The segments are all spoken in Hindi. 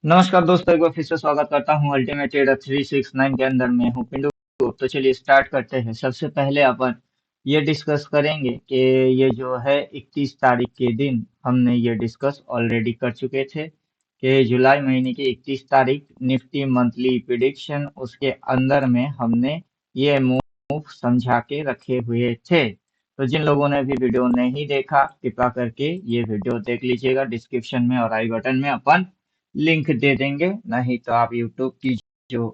नमस्कार दोस्तों, एक बार फिर से स्वागत करता हूँ अल्टीमेट ट्रेडर 369 के अंदर। मैं हूँ पिंटू। तो चलिए स्टार्ट करते हैं। सबसे पहले अपन ये डिस्कस करेंगे कि ये जो है 31 तारीख के दिन हमने ये डिस्कस ऑलरेडी कर चुके थे कि जुलाई महीने की 31 तारीख निफ्टी मंथली प्रिडिक्शन, उसके अंदर में हमने ये मूव समझा के रखे हुए थे। तो जिन लोगों ने भी वीडियो नहीं देखा, कृपया करके ये वीडियो देख लीजिएगा। डिस्क्रिप्शन में और आई बटन में अपन लिंक दे देंगे, नहीं तो आप यूट्यूब की जो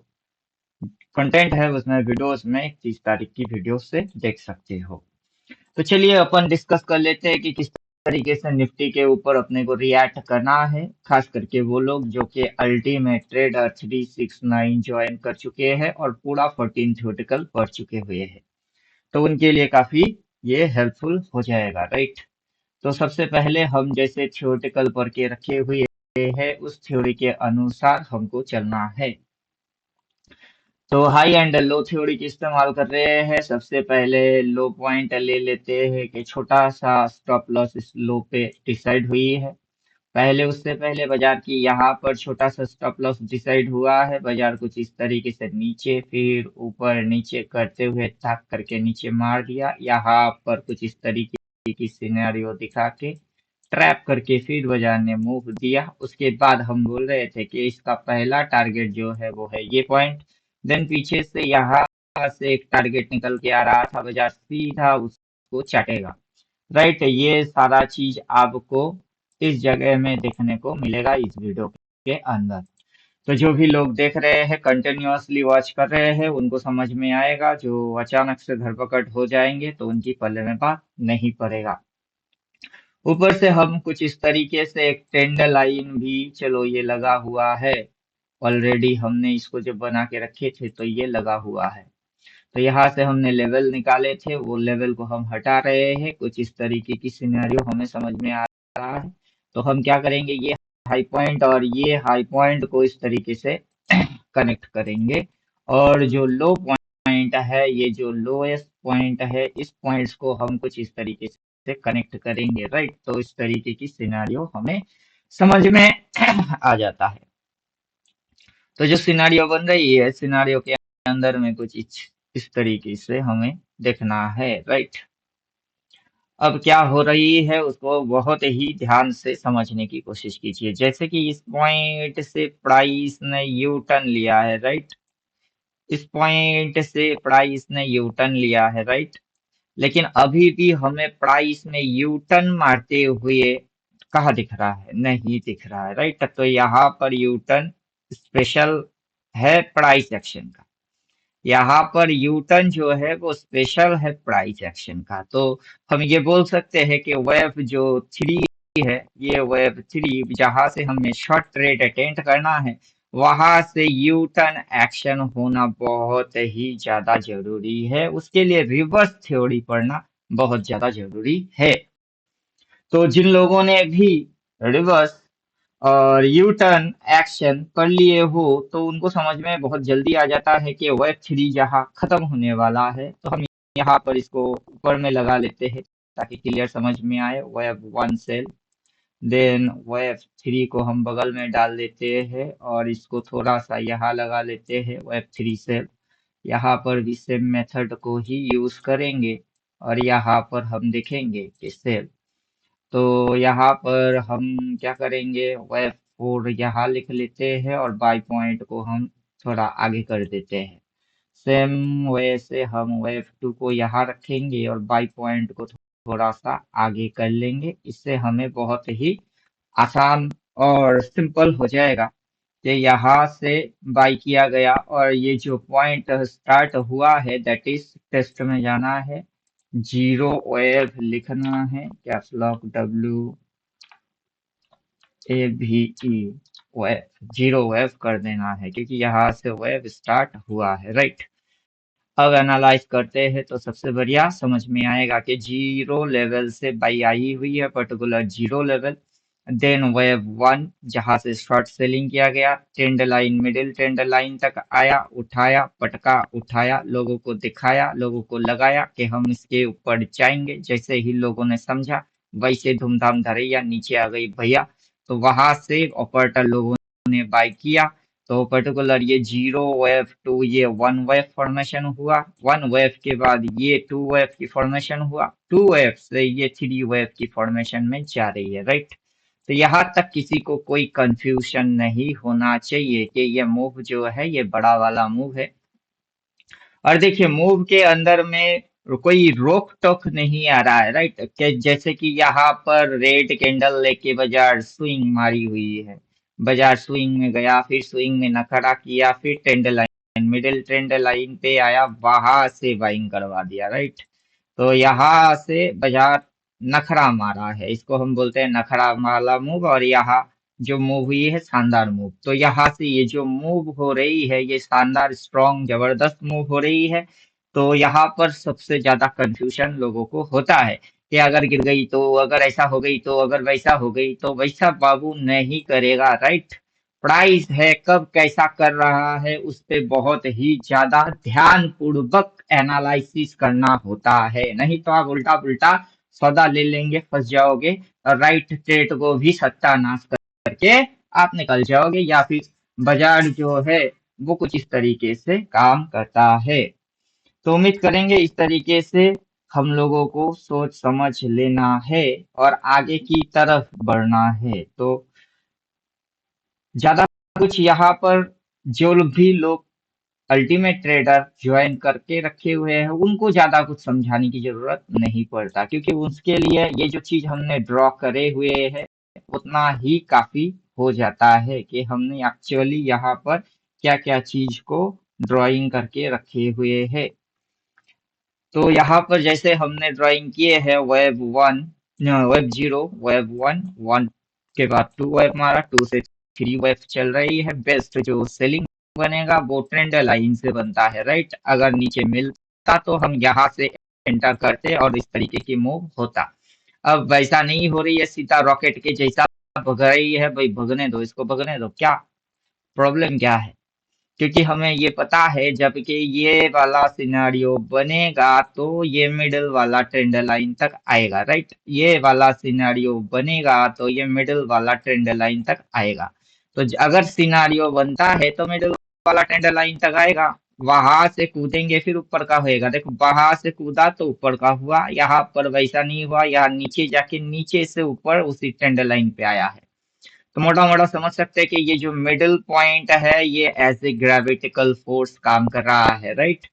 कंटेंट है उसमें वीडियोस में 31 तारीख की वीडियो से देख सकते हो। तो चलिए अपन डिस्कस कर लेते हैं कि किस तरीके से निफ्टी के ऊपर अपने को रिएक्ट करना है, खास करके वो लोग जो कि अल्टीमेट ट्रेडर 369 ज्वाइन कर चुके हैं और पूरा 14 थ्योरेटिकल पढ़ चुके हुए हैं। तो उनके लिए काफी ये हेल्पफुल हो जाएगा, राइट। तो सबसे पहले हम जैसे थ्योरेटिकल पढ़ के रखे हुए है उस थ्योरी के अनुसार हमको चलना है। तो हाई एंड लो थ्योरी की इस्तेमाल कर रहे हैं। सबसे पहले लो पॉइंट ले लेते हैं कि छोटा सा स्टॉप लॉस इस लो पे डिसाइड हुई है। पहले उससे पहले बाजार की यहाँ पर छोटा सा स्टॉप लॉस डिसाइड हुआ है। बाजार कुछ इस तरीके से नीचे फिर ऊपर नीचे करते हुए थक करके नीचे मार दिया। यहाँ पर कुछ इस तरीके की सिनेरियो दिखा के ट्रैप करके फिर बाजार ने मूव दिया। उसके बाद हम बोल रहे थे कि इसका पहला टारगेट जो है वो है ये पॉइंट। देन पीछे से यहाँ से एक टारगेट निकल के आ रहा था, बाजार सीधा उसको चाटेगा, राइट। ये सारा चीज आपको इस जगह में देखने को मिलेगा इस वीडियो के अंदर। तो जो भी लोग देख रहे हैं, कंटिन्यूअसली वॉच कर रहे हैं, उनको समझ में आएगा। जो अचानक से धरपकड़ हो जाएंगे तो उनकी पल्ले में बात नहीं पड़ेगा। ऊपर से हम कुछ इस तरीके से एक ट्रेंड लाइन भी, चलो ये लगा हुआ है ऑलरेडी, हमने इसको जब बना के रखे थे तो ये लगा हुआ है। तो यहाँ से हमने लेवल निकाले थे, वो लेवल को हम हटा रहे हैं। कुछ इस तरीके की सिनेरियो हमें समझ में आ रहा है। तो हम क्या करेंगे, ये हाई पॉइंट और ये हाई पॉइंट को इस तरीके से कनेक्ट करेंगे। और जो लो पॉइंट है, ये जो लोएस्ट पॉइंट है, इस पॉइंट्स को हम कुछ इस तरीके से कनेक्ट करेंगे, राइट। तो इस तरीके की सिनेरियो हमें समझ में आ जाता है। तो जो सिनारियो बन रही है, सिनारियो के अंदर में कुछ इस तरीके से हमें देखना है, राइट। अब क्या हो रही है उसको बहुत ही ध्यान से समझने की कोशिश कीजिए। जैसे कि इस पॉइंट से प्राइस ने यू टर्न लिया है, राइट। इस पॉइंट से प्राइस ने यू टर्न लिया है, राइट। लेकिन अभी भी हमें प्राइस में यू टर्न मारते हुए कहाँ दिख रहा है, नहीं दिख रहा है, राइट। तो यहाँ पर यू टर्न स्पेशल है प्राइस एक्शन का। यहाँ पर यू टर्न जो है वो स्पेशल है प्राइस एक्शन का। तो हम ये बोल सकते हैं कि वेव जो थ्री है, ये वेव थ्री जहां से हमें शॉर्ट ट्रेड अटेंड करना है, वहां से यू टर्न एक्शन होना बहुत ही ज्यादा जरूरी है। उसके लिए रिवर्स थ्योरी पढ़ना बहुत ज्यादा जरूरी है। तो जिन लोगों ने भी रिवर्स और यू टर्न एक्शन कर लिए हो तो उनको समझ में बहुत जल्दी आ जाता है कि वेब थ्री यहाँ खत्म होने वाला है। तो हम यहाँ पर इसको ऊपर में लगा लेते हैं ताकि क्लियर समझ में आए। Wave one sell, then wave three को हम बगल में डाल देते हैं और इसको थोड़ा सा यहाँ लगा लेते हैं वेब थ्री सेल। यहाँ पर भी सेम मेथड को ही यूज करेंगे और यहाँ पर हम देखेंगे कि सेल। तो यहाँ पर हम क्या करेंगे, वेब फोर यहाँ लिख लेते हैं और बाई पॉइंट को हम थोड़ा आगे कर देते हैं। सेम वे से हम वेब टू को यहाँ रखेंगे और बाई पॉइंट को थोड़ा सा आगे कर लेंगे। इससे हमें बहुत ही आसान और सिंपल हो जाएगा कि यहाँ से बाई किया गया और ये जो पॉइंट स्टार्ट हुआ है दैट इज टेस्ट में जाना है, जीरो वेव लिखना है, कैप्स लॉक डब्ल्यू ए भी ई, वेव जीरो वेव कर देना है क्योंकि यहाँ से वेव स्टार्ट हुआ है, राइट। अब एनालाइज करते हैं तो सबसे बढ़िया समझ में आएगा कि जीरो लेवल से बाई आई हुई है, particular zero level. Then wave one जहां से शॉर्ट सेलिंग किया गया, trend line middle trend line तक आया, उठाया पटका, उठाया, लोगों को दिखाया, लोगों को लगाया कि हम इसके ऊपर जाएंगे। जैसे ही लोगों ने समझा वैसे धूमधाम धरैया नीचे आ गई भैया। तो वहां से ऑपरेटर लोगों ने बाई किया तो पर्टिकुलर ये 0 वेव टू ये 1 वेव फॉर्मेशन हुआ, 1 वेव के बाद ये 2 वेव की फॉर्मेशन हुआ, 2 वेव से ये 3 वेव की फॉर्मेशन में जा रही है, राइट। तो यहाँ तक किसी को कोई कंफ्यूजन नहीं होना चाहिए कि ये मूव जो है ये बड़ा वाला मूव है। और देखिए मूव के अंदर में कोई रोक टोक नहीं आ रहा है, राइट। कि जैसे कि यहाँ पर रेड कैंडल लेके बाजार स्विंग मारी हुई है, बाजार स्विंग में गया, फिर स्विंग में नखरा किया, फिर trend line, middle trend line पे आया, वहां से बाइंग करवा दिया, राइट। तो यहाँ से बाजार नखरा मारा है, इसको हम बोलते हैं नखरा वाला मूव। और यहाँ जो मूव हुई है शानदार मूव, तो यहाँ से ये जो मूव हो रही है ये शानदार स्ट्रॉन्ग जबरदस्त मूव हो रही है। तो यहाँ पर सबसे ज्यादा कंफ्यूजन लोगों को होता है कि अगर गिर गई तो, अगर ऐसा हो गई तो, अगर वैसा हो गई तो। वैसा बाबू नहीं करेगा, राइट। प्राइस है कब कैसा कर रहा है उस पे बहुत ही ज्यादा ध्यान पूर्वक एनालिसिस करना होता है, नहीं तो आप उल्टा पुल्टा सौदा ले लेंगे, फंस जाओगे, और राइट ट्रेड को भी सत्यानाश करके आप निकल जाओगे। या फिर बाजार जो है वो कुछ इस तरीके से काम करता है। तो उम्मीद करेंगे इस तरीके से हम लोगों को सोच समझ लेना है और आगे की तरफ बढ़ना है। तो ज्यादा कुछ यहाँ पर जो भी लोग अल्टीमेट ट्रेडर ज्वाइन करके रखे हुए हैं उनको ज्यादा कुछ समझाने की जरूरत नहीं पड़ता, क्योंकि उसके लिए ये जो चीज हमने ड्रॉ करे हुए है उतना ही काफी हो जाता है कि हमने एक्चुअली यहाँ पर क्या क्या चीज को ड्राइंग करके रखे हुए है। तो यहाँ पर जैसे हमने ड्राइंग किए हैं वेब 1, वेब 0, वेब 1, 1 के बाद 2 वेब मारा, 2 से 3 वेब चल रही है। बेस्ट जो सेलिंग बनेगा वो ट्रेंड लाइन से बनता है, राइट। अगर नीचे मिलता तो हम यहाँ से एंटर करते और इस तरीके की मूव होता। अब वैसा नहीं हो रही है, सीधा रॉकेट के जैसा भग रही है, भाई भगने दो इसको, भगने दो, क्या प्रॉब्लम क्या है। क्योंकि हमें ये पता है जब कि ये वाला सिनेरियो बनेगा तो ये मिडिल वाला ट्रेंड लाइन तक आएगा, राइट। ये वाला सिनेरियो बनेगा तो ये मिडिल वाला ट्रेंड लाइन तक आएगा। तो अगर सिनेरियो बनता है तो मिडिल वाला ट्रेंड लाइन तक आएगा, वहां से कूदेंगे फिर ऊपर का होएगा। देखो वहां से कूदा तो ऊपर का हुआ, यहाँ पर वैसा नहीं हुआ, यहाँ नीचे जाके नीचे से ऊपर उसी ट्रेंड लाइन पे आया है। तो मोटा मोटा समझ सकते हैं कि ये जो मिडिल पॉइंट है ये एज ए ग्रेविटिकल फोर्स काम कर रहा है, राइट।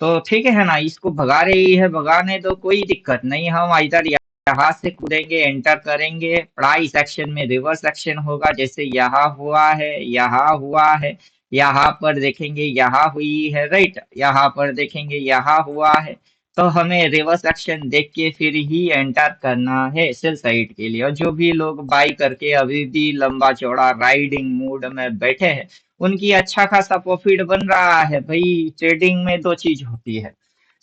तो ठीक है ना, इसको भगा रही है, भगाने तो कोई दिक्कत नहीं। हम इधर यहाँ से कूदेंगे, एंटर करेंगे, प्राइस एक्शन में रिवर्स एक्शन होगा, जैसे यहाँ हुआ है, यहाँ हुआ है, यहाँ पर देखेंगे यहाँ हुई है, राइट। यहाँ पर देखेंगे यहाँ हुआ है। तो हमें रिवर्स एक्शन देख के फिर ही एंटर करना है सेल साइड के लिए। और जो भी लोग बाई करके अभी भी लंबा चौड़ा राइडिंग मूड में बैठे हैं उनकी अच्छा खासा प्रॉफिट बन रहा है। भाई ट्रेडिंग में दो चीज होती है,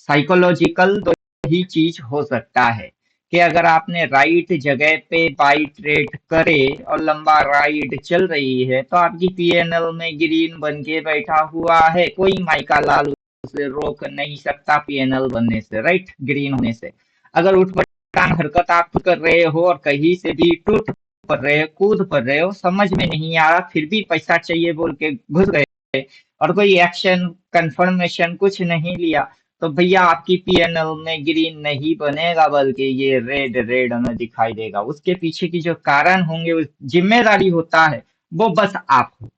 साइकोलॉजिकल दो ही चीज हो सकता है कि अगर आपने राइट जगह पे बाई ट्रेड करे और लंबा राइड चल रही है तो आपकी पीएनएल में ग्रीन बन के बैठा हुआ है, कोई माइका लाल उसे रोक नहीं सकता पीएनएल बनने से, राइट, ग्रीन होने से। अगर उठ पटांग हरकत आप कर रहे हो और कहीं से भी टूट पड़ रहे हो, कूद पड़ रहे हो, समझ में नहीं आ रहा, फिर भी पैसा चाहिए बोल के घुस गए और कोई एक्शन कंफर्मेशन कुछ नहीं लिया, तो भैया आपकी पीएनएल में ग्रीन नहीं बनेगा बल्कि ये रेड रेड हमें दिखाई देगा। उसके पीछे की जो कारण होंगे उस जिम्मेदारी होता है वो बस आप हो।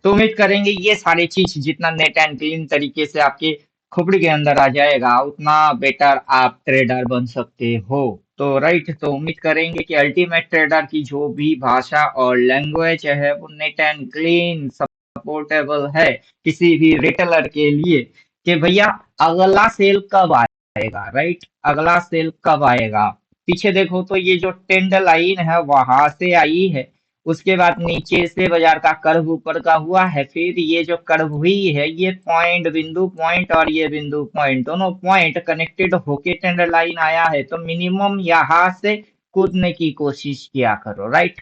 तो उम्मीद करेंगे ये सारी चीज जितना नेट एंड क्लीन तरीके से आपके खोपड़ी के अंदर आ जाएगा उतना बेटर आप ट्रेडर बन सकते हो। तो राइट, तो उम्मीद करेंगे कि अल्टीमेट ट्रेडर की जो भी भाषा और लैंग्वेज है वो नेट एंड क्लीन सपोर्टेबल है किसी भी रिटेलर के लिए, कि भैया अगला सेल कब आएगा, राइट, अगला सेल कब आएगा। पीछे देखो तो ये जो ट्रेंड लाइन है वहां से आई है, उसके बाद नीचे से बाजार का कर्व ऊपर का हुआ है, फिर ये जो कर्व हुई है ये पॉइंट बिंदु पॉइंट और ये बिंदु पॉइंट दोनों पॉइंट कनेक्टेड होके ट्रेंड लाइन आया है। तो मिनिमम यहाँ से कूदने की कोशिश किया करो, राइट।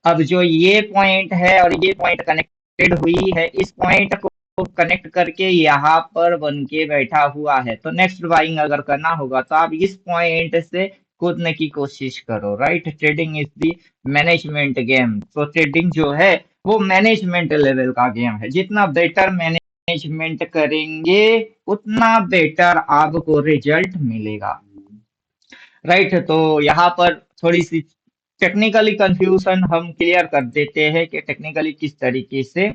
अब जो ये पॉइंट है और ये पॉइंट कनेक्टेड हुई है, इस पॉइंट को कनेक्ट करके यहाँ पर बन के बैठा हुआ है। तो नेक्स्ट बाइंग अगर करना होगा तो आप इस पॉइंट से कूदने की कोशिश करो, right. Trading is the management game. तो ट्रेडिंग जो है वो मैनेजमेंट लेवल का गेम है। जितना बेटर मैनेजमेंट करेंगे उतना बेटर आपको रिजल्ट मिलेगा। राइट, तो यहाँ पर थोड़ी सी टेक्निकली कंफ्यूजन हम क्लियर कर देते हैं कि टेक्निकली किस तरीके से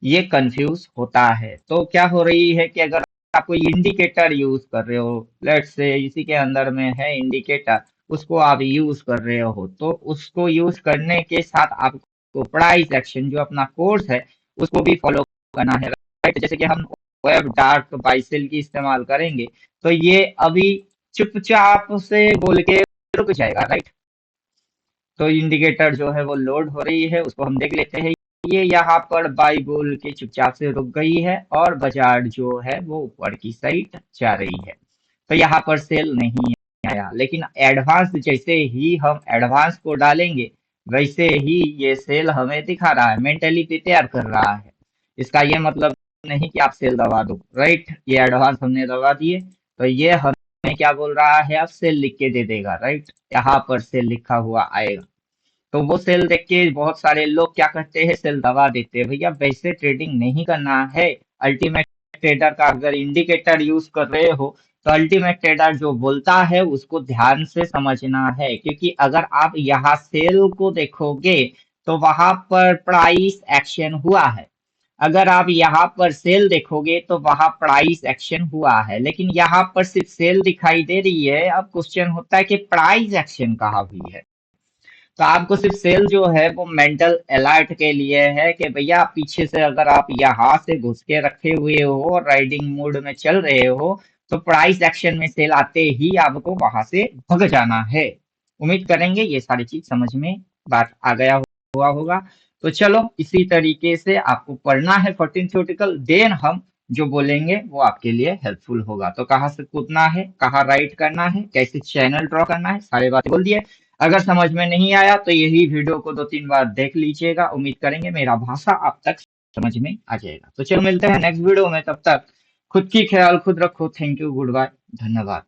ये कंफ्यूज होता है। तो क्या हो रही है कि अगर आप कोई इंडिकेटर यूज कर रहे हो, लेट्स से इसी के अंदर में है इंडिकेटर, उसको आप यूज कर रहे हो, तो उसको यूज करने के साथ आपको प्राइस एक्शन जो अपना कोर्स है उसको भी फॉलो करना है। राइट, जैसे कि हम वेब डार्क बाइसेल की इस्तेमाल करेंगे तो ये अभी चुपचाप से बोल के रुक जाएगा। राइट, तो इंडिकेटर जो है वो लोड हो रही है, उसको हम देख लेते हैं। ये यहाँ पर बाई बोल के चुपचाप से रुक गई है और बाजार जो है वो ऊपर की साइड जा रही है। तो यहाँ पर सेल नहीं आया, लेकिन एडवांस जैसे ही हम एडवांस को डालेंगे वैसे ही ये सेल हमें दिखा रहा है, मेंटली प्रिपेयर कर रहा है। इसका ये मतलब नहीं कि आप सेल दबा दो। राइट, ये एडवांस हमने दबा दिए तो ये हमें क्या बोल रहा है, आप सेल लिख के दे देगा। राइट, यहाँ पर सेल लिखा हुआ आएगा। तो वो सेल देख के बहुत सारे लोग क्या करते हैं, सेल दबा देते हैं। भैया वैसे ट्रेडिंग नहीं करना है। अल्टीमेट ट्रेडर का अगर इंडिकेटर यूज कर रहे हो तो अल्टीमेट ट्रेडर जो बोलता है उसको ध्यान से समझना है, क्योंकि अगर आप यहाँ सेल को देखोगे तो वहां पर प्राइस एक्शन हुआ है। अगर आप यहाँ पर सेल देखोगे तो वहां प्राइस एक्शन हुआ है, लेकिन यहाँ पर सिर्फ सेल दिखाई दे रही है। अब क्वेश्चन होता है कि प्राइस एक्शन कहाँ हुई है। तो आपको सिर्फ सेल जो है वो मेंटल अलर्ट के लिए है कि भैया पीछे से अगर आप यहाँ से घुस के रखे हुए हो और राइडिंग मोड में चल रहे हो तो प्राइस एक्शन में सेल आते ही आपको वहां से भग जाना है। उम्मीद करेंगे ये सारी चीज समझ में बात आ गया हुआ होगा। तो चलो इसी तरीके से आपको पढ़ना है 14 थ्योरेटिकल, देन हम जो बोलेंगे वो आपके लिए हेल्पफुल होगा। तो कहाँ से कूदना है, कहाँ राइट करना है, कैसे चैनल ड्रॉ करना है, सारे बातें बोल दिए। अगर समझ में नहीं आया तो यही वीडियो को 2-3 बार देख लीजिएगा। उम्मीद करेंगे मेरा भाषा आप तक समझ में आ जाएगा। तो चलो मिलते हैं नेक्स्ट वीडियो में, तब तक खुद की ख्याल खुद रखो। थैंक यू, गुड बाय, धन्यवाद।